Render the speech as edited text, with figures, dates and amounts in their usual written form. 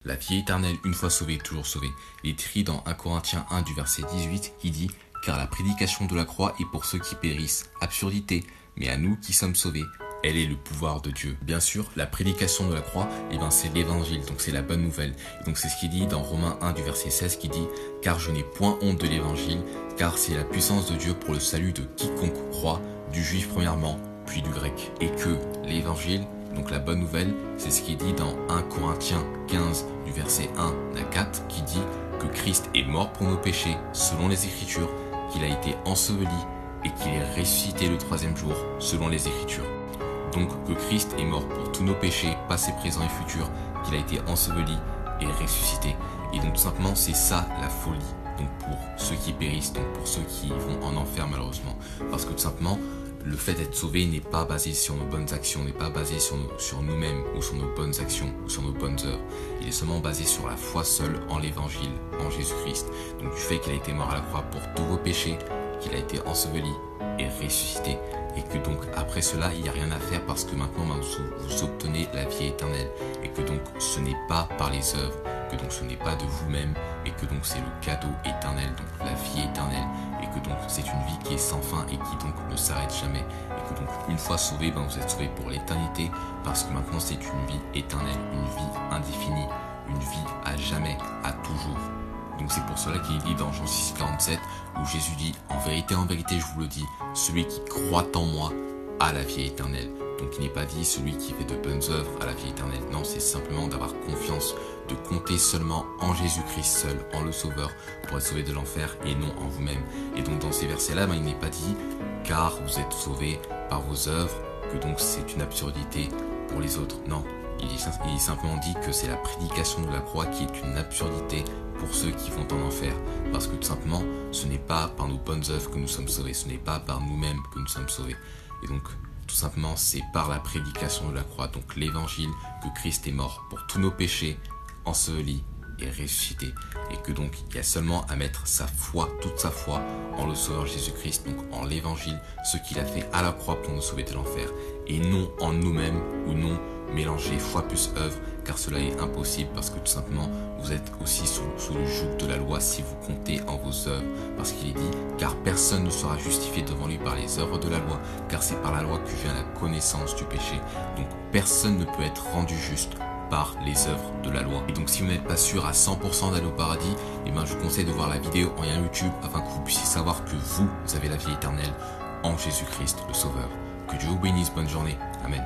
La vie éternelle, une fois sauvée, toujours sauvée. Il est écrit dans 1 Corinthiens 1 du verset 18 qui dit « Car la prédication de la croix est pour ceux qui périssent, absurdité, mais à nous qui sommes sauvés, elle est le pouvoir de Dieu. » Bien sûr, la prédication de la croix, c'est l'évangile, donc c'est la bonne nouvelle. Et donc c'est ce qu'il dit dans Romains 1 du verset 16 qui dit « Car je n'ai point honte de l'évangile, car c'est la puissance de Dieu pour le salut de quiconque croit, du juif premièrement, puis du grec. » Et que l'évangile, donc la bonne nouvelle, c'est ce qui est dit dans 1 Corinthiens 15 du verset 1 à 4 qui dit que Christ est mort pour nos péchés selon les Écritures, qu'il a été enseveli et qu'il est ressuscité le troisième jour selon les Écritures. Donc que Christ est mort pour tous nos péchés, passés, présents et futurs, qu'il a été enseveli et ressuscité. Et donc tout simplement c'est ça la folie. Donc pour ceux qui périssent, donc pour ceux qui vont en enfer malheureusement. Parce que tout simplement, le fait d'être sauvé n'est pas basé sur nos bonnes actions, n'est pas basé sur nous-mêmes ou sur nos bonnes actions ou sur nos bonnes œuvres. Il est seulement basé sur la foi seule en l'évangile, en Jésus-Christ. Donc du fait qu'il a été mort à la croix pour tous vos péchés, qu'il a été enseveli et ressuscité. Et que donc après cela, il n'y a rien à faire parce que maintenant vous obtenez la vie éternelle. Et que donc ce n'est pas par les œuvres, que donc ce n'est pas de vous-même, et que donc c'est le cadeau éternel, donc la vie éternelle. Et que donc c'est une vie qui est sans fin et qui donc ne s'arrête jamais. Et que donc une fois sauvé, vous êtes sauvé pour l'éternité parce que maintenant c'est une vie éternelle, une vie indéfinie, une vie à jamais, à toujours. Donc c'est pour cela qu'il dit dans Jean 6,47 où Jésus dit « En vérité, je vous le dis, celui qui croit en moi a la vie éternelle. » Donc il n'est pas dit celui qui fait de bonnes œuvres à la vie éternelle. Non, c'est simplement d'avoir confiance, de compter seulement en Jésus-Christ seul, en le Sauveur, pour être sauvé de l'enfer et non en vous-même. Et donc dans ces versets-là, il n'est pas dit car vous êtes sauvés par vos œuvres, que donc c'est une absurdité pour les autres. Non, il est simplement dit que c'est la prédication de la croix qui est une absurdité pour ceux qui vont en enfer. Parce que tout simplement, ce n'est pas par nos bonnes œuvres que nous sommes sauvés, ce n'est pas par nous-mêmes que nous sommes sauvés. Et donc, tout simplement, c'est par la prédication de la croix, donc l'évangile, que Christ est mort pour tous nos péchés, enseveli et ressuscité. Et que donc, il y a seulement à mettre sa foi, toute sa foi, en le Sauveur Jésus-Christ, donc en l'évangile, ce qu'il a fait à la croix pour nous sauver de l'enfer. Et non en nous-mêmes, ou non mélanger foi plus œuvre, car cela est impossible parce que tout simplement vous êtes aussi sous le joug de la loi si vous comptez en vos œuvres, parce qu'il est dit car personne ne sera justifié devant lui par les œuvres de la loi, car c'est par la loi que vient la connaissance du péché. Donc personne ne peut être rendu juste par les œuvres de la loi. Et donc si vous n'êtes pas sûr à 100% d'aller au paradis, je vous conseille de voir la vidéo en lien YouTube afin que vous puissiez savoir que vous avez la vie éternelle en Jésus-Christ le Sauveur. Que Dieu vous bénisse, bonne journée. Amen.